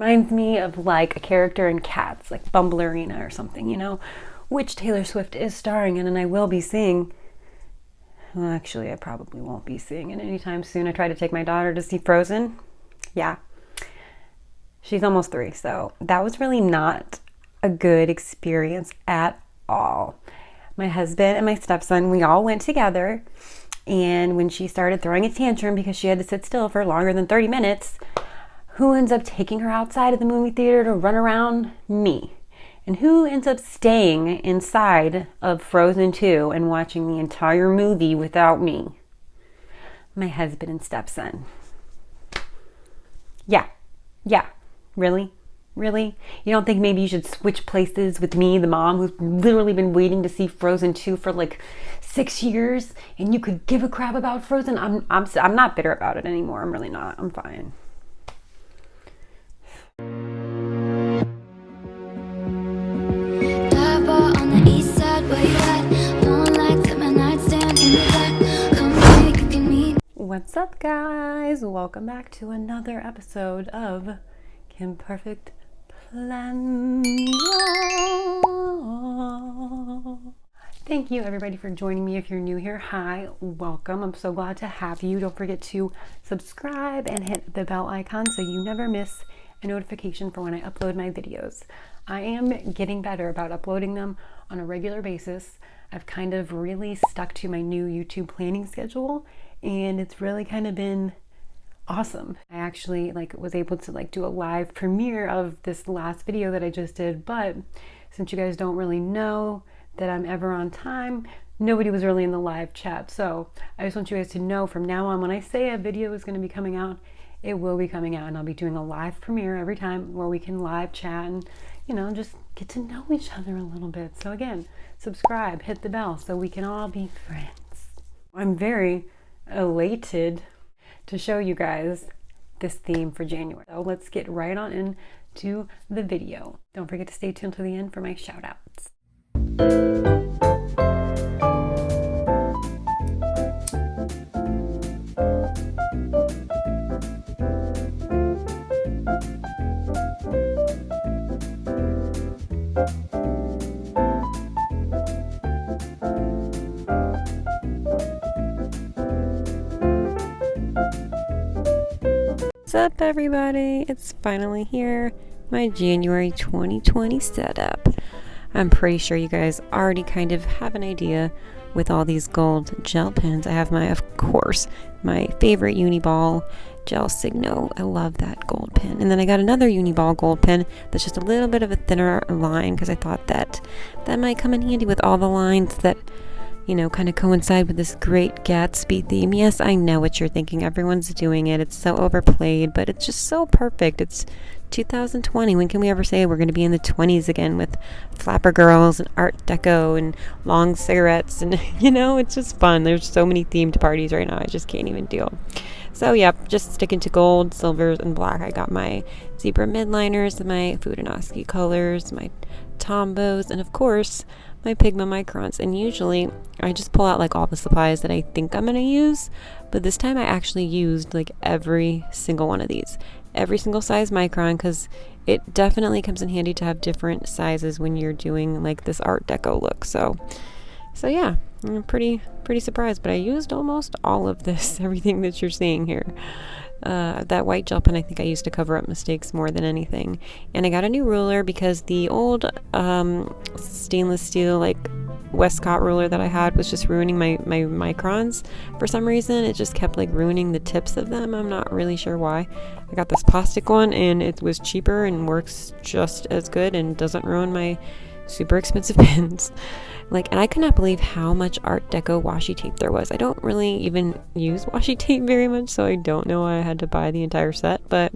Reminds me of like a character in Cats, like Bumblerina or something, you know, which Taylor Swift is starring in and I will be seeing. Well, actually, I probably won't be seeing it anytime soon. I tried to take my daughter to see Frozen. Yeah. She's almost 3, so that was really not a good experience at all. My husband and my stepson, we all went together, and when she started throwing a tantrum because she had to sit still for longer than 30 minutes, who ends up taking her outside of the movie theater to run around? Me. And who ends up staying inside of Frozen 2 and watching the entire movie without me? My husband and stepson. Yeah. Really? You don't think maybe you should switch places with me, the mom who's literally been waiting to see Frozen 2 for like 6 years, and you could give a crap about Frozen? I'm not bitter about it anymore. I'm really not. I'm fine. What's up, guys? Welcome back to another episode of Imperfect Plan. Thank you, everybody, for joining me. If you're new here, hi, welcome. I'm so glad to have you. Don't forget to subscribe and hit the bell icon so you never miss a notification for when I upload my videos. I am getting better about uploading them on a regular basis. I've kind of really stuck to my new YouTube planning schedule, and it's really kind of been awesome. I actually was able to do a live premiere of this last video that I just did, but since you guys don't really know that I'm ever on time, nobody was really in the live chat. So I just want you guys to know from now on, when I say a video is going to be coming out, it will be coming out, and I'll be doing a live premiere every time where we can live chat and, you know, just get to know each other a little bit. So again, subscribe, hit the bell so we can all be friends. I'm very elated to show you guys this theme for January. So let's get right on into the video. Don't forget to stay tuned to the end for my shout outs. What's up, everybody? It's finally here, my January 2020 setup. I'm pretty sure you guys already kind of have an idea with all these gold gel pens. I have of course, my favorite Uniball Gel Signo. I love that gold pen. And then I got another Uniball gold pen that's just a little bit of a thinner line because I thought that might come in handy with all the lines that, you know, kind of coincide with this great Gatsby theme. Yes, I know what you're thinking. Everyone's doing it. It's so overplayed, but it's just so perfect. It's 2020. When can we ever say we're going to be in the 20s again with flapper girls and Art Deco and long cigarettes? And, you know, it's just fun. There's so many themed parties right now. I just can't even deal. So, yep, just sticking to gold, silvers, and black. I got my zebra midliners, my Fudenoski colors, my Tombos, and, of course, my Pigma microns. And usually I just pull out all the supplies that I think I'm going to use, but this time I actually used every single one of these, every single size micron, because it definitely comes in handy to have different sizes when you're doing this Art Deco look. So yeah, I'm pretty surprised, but I used almost all of this, everything that you're seeing here. That white gel pen I think I used to cover up mistakes more than anything. And I got a new ruler because the old stainless steel Westcott ruler that I had was just ruining my microns for some reason. It just kept ruining the tips of them. I'm not really sure why. I got this plastic one and it was cheaper and works just as good and doesn't ruin my super expensive pens. And I could not believe how much Art Deco washi tape there was. I don't really even use washi tape very much, so I don't know why I had to buy the entire set, but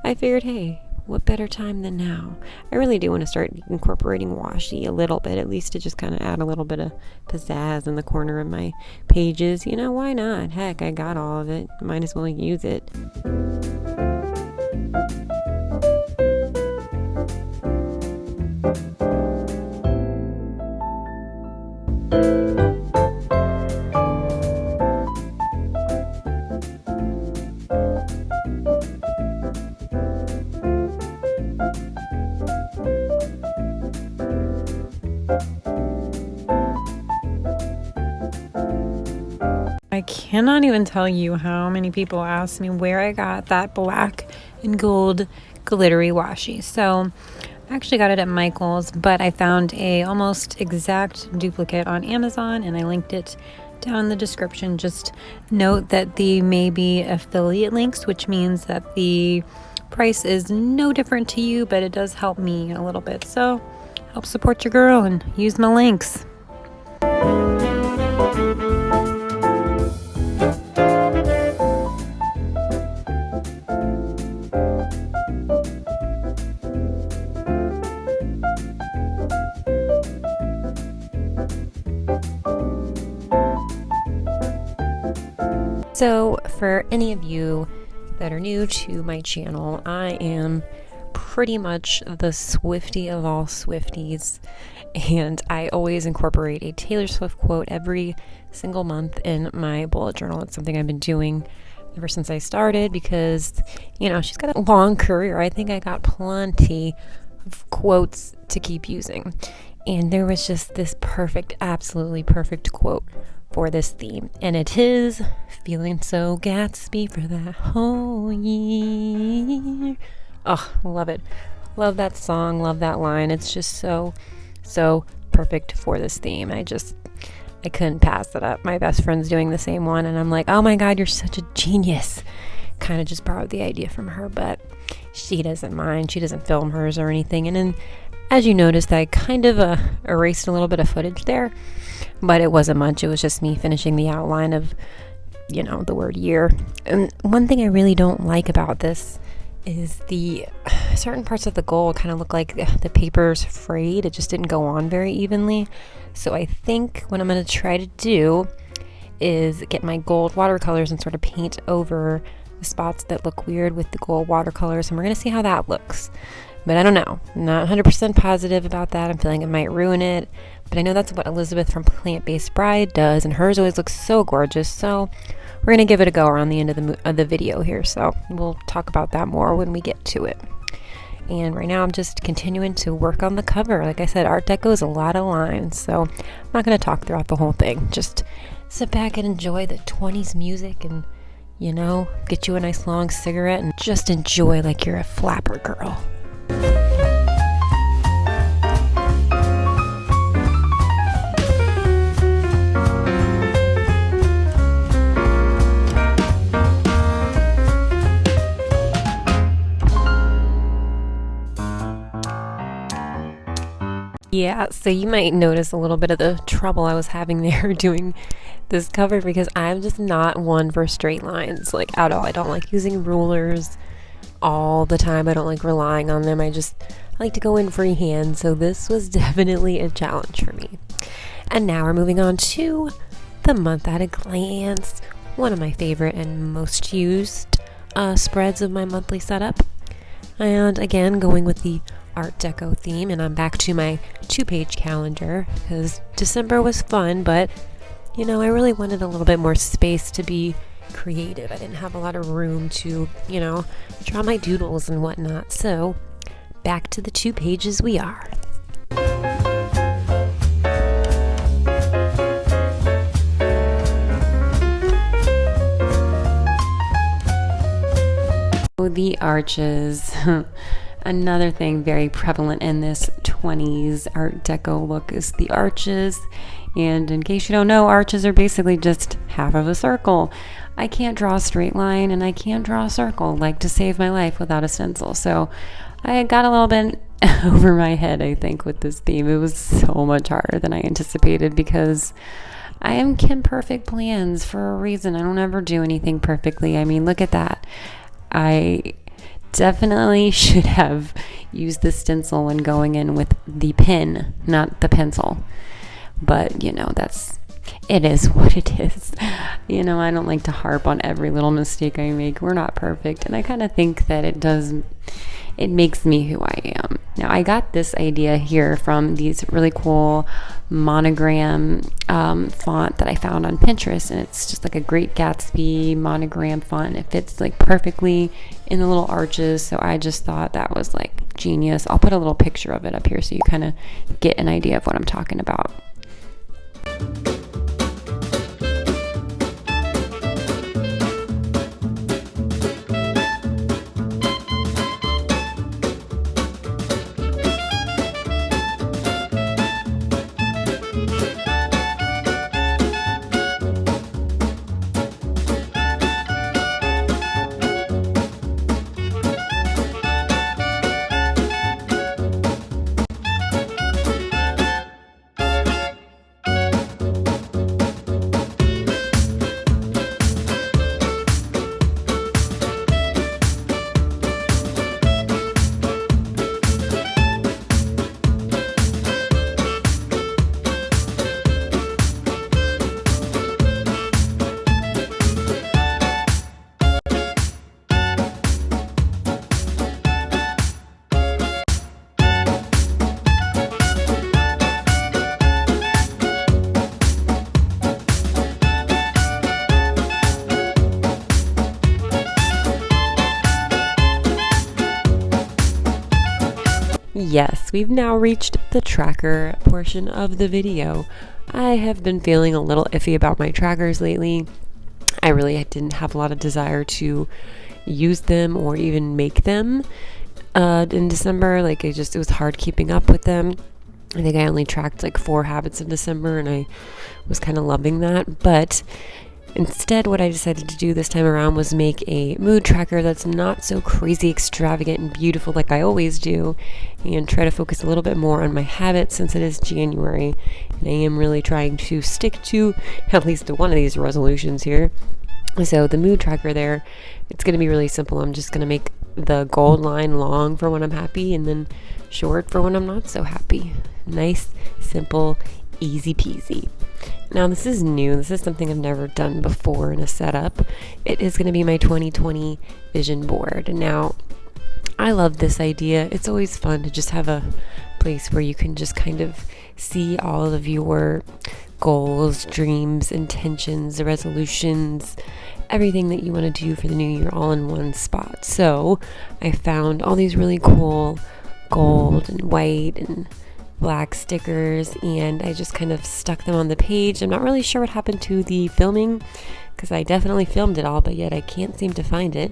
I figured, hey, what better time than now? I really do want to start incorporating washi a little bit, at least to just kind of add a little bit of pizzazz in the corner of my pages. You know, why not? Heck, I got all of it. Might as well use it. cannot even tell you how many people asked me where I got that black and gold glittery washi. So I actually got it at Michael's, but I found a almost exact duplicate on Amazon, and I linked it down in the description. Just note that they may be affiliate links, which means that the price is no different to you, but it does help me a little bit. So help support your girl and use my links. So for any of you that are new to my channel, I am pretty much the Swiftie of all Swifties, and I always incorporate a Taylor Swift quote every single month in my bullet journal. It's something I've been doing ever since I started because, you know, she's got a long career. I think I got plenty of quotes to keep using, and there was just this perfect, absolutely perfect quote for this theme, and it is feeling so Gatsby for that whole year. Oh, love it. Love that song, love that line. It's just so perfect for this theme. I couldn't pass it up. My best friend's doing the same one, and I'm like, oh my god, you're such a genius. Kind of just borrowed the idea from her, but she doesn't mind. She doesn't film hers or anything. And then, as you noticed, I kind of erased a little bit of footage there, but it wasn't much. It was just me finishing the outline of, you know, the word year. And one thing I really don't like about this is the certain parts of the gold kind of look like the paper's frayed. It just didn't go on very evenly. So I think what I'm going to try to do is get my gold watercolors and sort of paint over the spots that look weird with the gold watercolors, and we're going to see how that looks. But I don't know. I'm not 100% positive about that. I'm feeling it might ruin it. But I know that's what Elizabeth from Plant-Based Bride does, and hers always looks so gorgeous. So we're going to give it a go around the end of the video here. So we'll talk about that more when we get to it. And right now I'm just continuing to work on the cover. Like I said, Art Deco is a lot of lines, so I'm not going to talk throughout the whole thing. Just sit back and enjoy the 20s music and, you know, get you a nice long cigarette and just enjoy like you're a flapper girl. Yeah, so you might notice a little bit of the trouble I was having there doing this cover because I'm just not one for straight lines, like at all. I don't like using rulers all the time. I don't like relying on them. I like to go in freehand, so this was definitely a challenge for me. And now we're moving on to the month at a glance, one of my favorite and most used spreads of my monthly setup. And again, going with the Art Deco theme, and I'm back to my 2-page calendar because December was fun, but you know, I really wanted a little bit more space to be creative. I didn't have a lot of room to, you know, draw my doodles and whatnot. So back to the 2 pages we are. The arches. Another thing very prevalent in this 20s Art Deco look is the arches. And in case you don't know, arches are basically just half of a circle. I can't draw a straight line and I can't draw a circle, like, to save my life without a stencil. So I got a little bit over my head, I think, with this theme. It was so much harder than I anticipated because I am Kim Perfect Plans for a reason. I don't ever do anything perfectly. I mean, look at that. I definitely should have used the stencil when going in with the pen, not the pencil. But, you know, it is what it is. You know, I don't like to harp on every little mistake I make. We're not perfect. And I kind of think that it makes me who I am. Now, I got this idea here from these really cool monogram font that I found on Pinterest, and it's just like a great Gatsby monogram font. It fits like perfectly in the little arches, so I just thought that was like genius. I'll put a little picture of it up here so you kind of get an idea of what I'm talking about. Yes, we've now reached the tracker portion of the video. I have been feeling a little iffy about my trackers lately. I really didn't have a lot of desire to use them or even make them in December. Like it was hard keeping up with them. I think I only tracked like 4 habits in December, and I was kind of loving that. But instead, what I decided to do this time around was make a mood tracker that's not so crazy extravagant and beautiful like I always do, and try to focus a little bit more on my habits since it is January, and I am really trying to stick to at least one of these resolutions here. So the mood tracker there, it's going to be really simple. I'm just going to make the gold line long for when I'm happy and then short for when I'm not so happy. Nice, simple, easy peasy. Now this is new. This is something I've never done before in a setup. It is going to be my 2020 vision board. And now I love this idea. It's always fun to just have a place where you can just kind of see all of your goals, dreams, intentions, resolutions, everything that you want to do for the new year all in one spot. So I found all these really cool gold and white and black stickers, and I just kind of stuck them on the page. I'm not really sure what happened to the filming because I definitely filmed it all, but yet I can't seem to find it.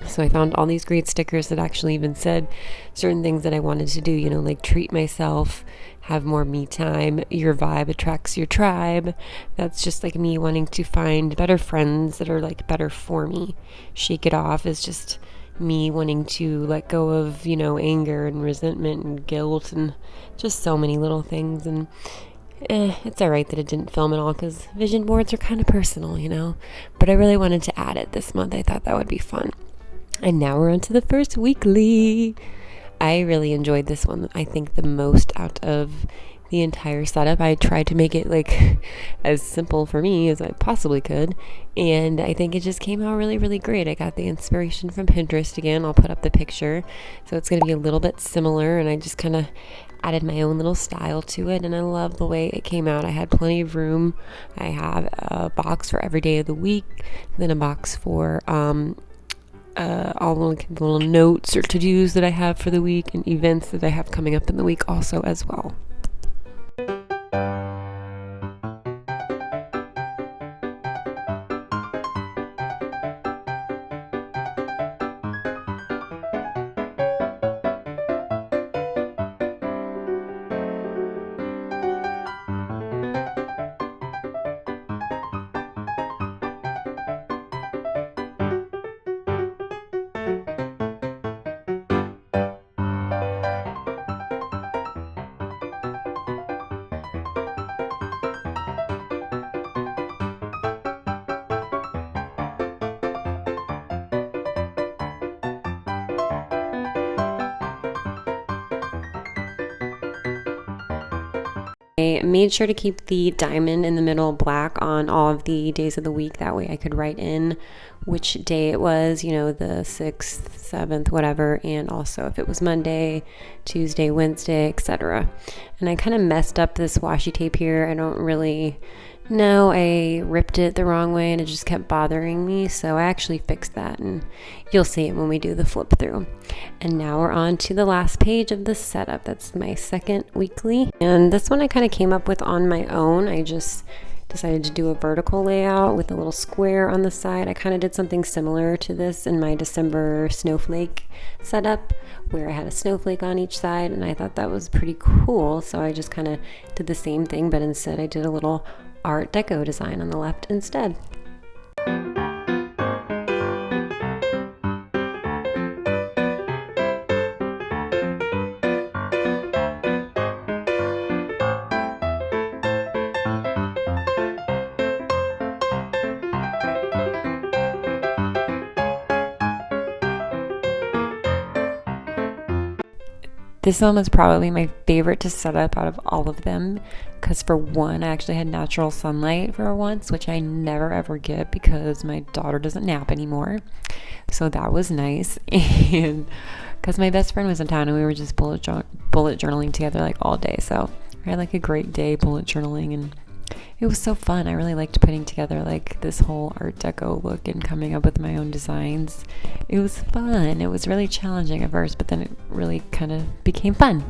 So I found all these great stickers that actually even said certain things that I wanted to do, like treat myself, have more me time, your vibe attracts your tribe. That's just like me wanting to find better friends that are like better for me. Shake it off is just me wanting to let go of, anger and resentment and guilt and just so many little things. And it's all right that it didn't film at all because vision boards are kind of personal, but I really wanted to add it this month. I thought that would be fun. And now we're on to the first weekly. I really enjoyed this one, I think, the most out of the entire setup. I tried to make it like as simple for me as I possibly could, and I think it just came out really, really great. I got the inspiration from Pinterest again. I'll put up the picture, so it's going to be a little bit similar, and I just kind of added my own little style to it, and I love the way it came out. I had plenty of room. I have a box for every day of the week, then a box for all the little notes or to-dos that I have for the week and events that I have coming up in the week also as well. I made sure to keep the diamond in the middle black on all of the days of the week. That way I could write in which day it was, the 6th, 7th, whatever, and also if it was Monday, Tuesday, Wednesday, etc. And I kind of messed up this washi tape here. I don't really know. I ripped it the wrong way and it just kept bothering me. So I actually fixed that, and you'll see it when we do the flip through. And now we're on to the last page of the setup. That's my second weekly. And this one I kind of came up with on my own. I just decided to do a vertical layout with a little square on the side. I kind of did something similar to this in my December snowflake setup where I had a snowflake on each side, and I thought that was pretty cool. So I just kind of did the same thing, but instead I did a little Art Deco design on the left instead. This one was probably my favorite to set up out of all of them because, for one, I actually had natural sunlight for once, which I never ever get because my daughter doesn't nap anymore. So that was nice. And because my best friend was in town and we were just bullet journaling together like all day. So I had like a great day bullet journaling, and it was so fun. I really liked putting together like this whole Art Deco look and coming up with my own designs. It was fun. It was really challenging at first, but then it really kind of became fun.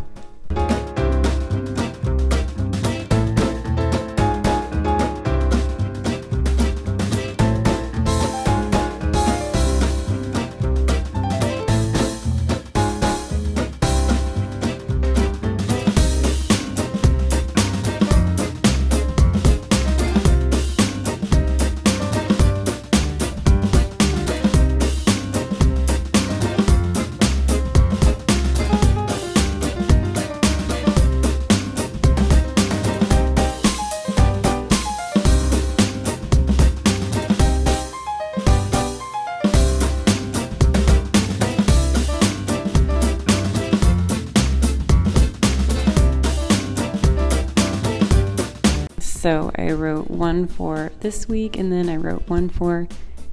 So I wrote one for this week, and then I wrote one for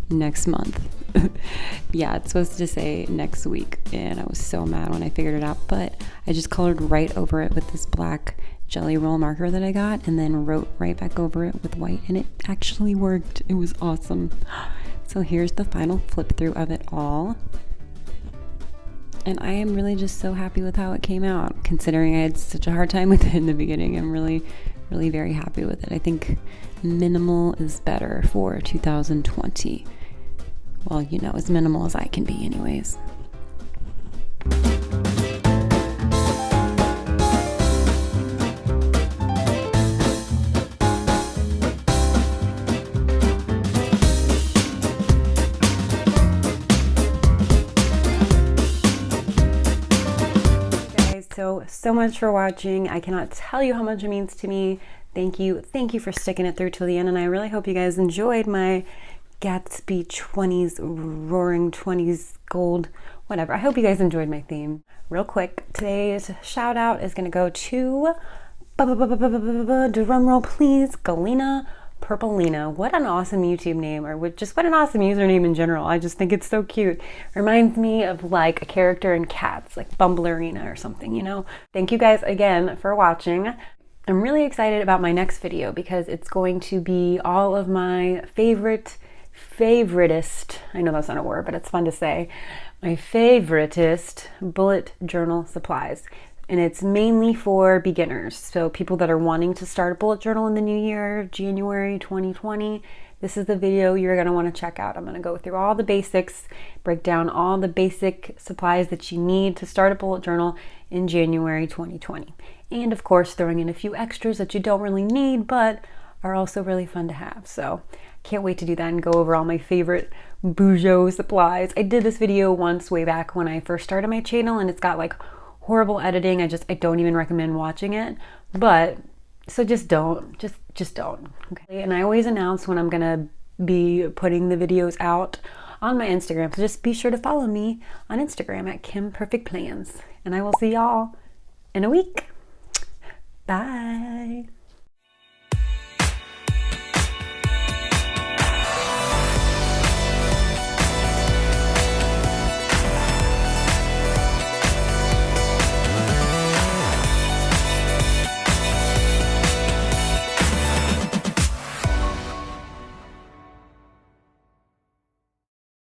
next month. Yeah, it's supposed to say next week, and I was so mad when I figured it out, but I just colored right over it with this black jelly roll marker that I got, and then wrote right back over it with white, and it actually worked. It was awesome. So here's the final flip through of it all. And I am really just so happy with how it came out, considering I had such a hard time with it in the beginning. I'm really very happy with it. I think minimal is better for 2020. Well, you know, as minimal as I can be anyways. So much for watching. I cannot tell you how much it means to me. Thank you for sticking it through till the end, and I really hope you guys enjoyed my Gatsby 20s, roaring 20s gold, whatever. I hope you guys enjoyed my theme. Real quick, today's shout out is going to go to, drum roll please, Galena Purplina. What an awesome YouTube name, or just what an awesome username in general. I just think it's so cute. Reminds me of like a character in Cats, like Bumblerina or something, you know? Thank you guys again for watching. I'm really excited about my next video because it's going to be all of my favoritist, I know that's not a word, but it's fun to say, my favoritist bullet journal supplies. And it's mainly for beginners, so people that are wanting to start a bullet journal in the new year, January 2020. This is the video you're going to want to check out. I'm going to go through all the basics, break down all the basic supplies that you need to start a bullet journal in January 2020. And of course, throwing in a few extras that you don't really need, but are also really fun to have. So can't wait to do that and go over all my favorite Bujo supplies. I did this video once way back when I first started my channel, and it's got like horrible editing. I don't even recommend watching it, but so just don't, just don't. Okay. And I always announce when I'm gonna be putting the videos out on my Instagram, so just be sure to follow me on Instagram at Kim Perfect Plans, and I will see y'all in a week. Bye.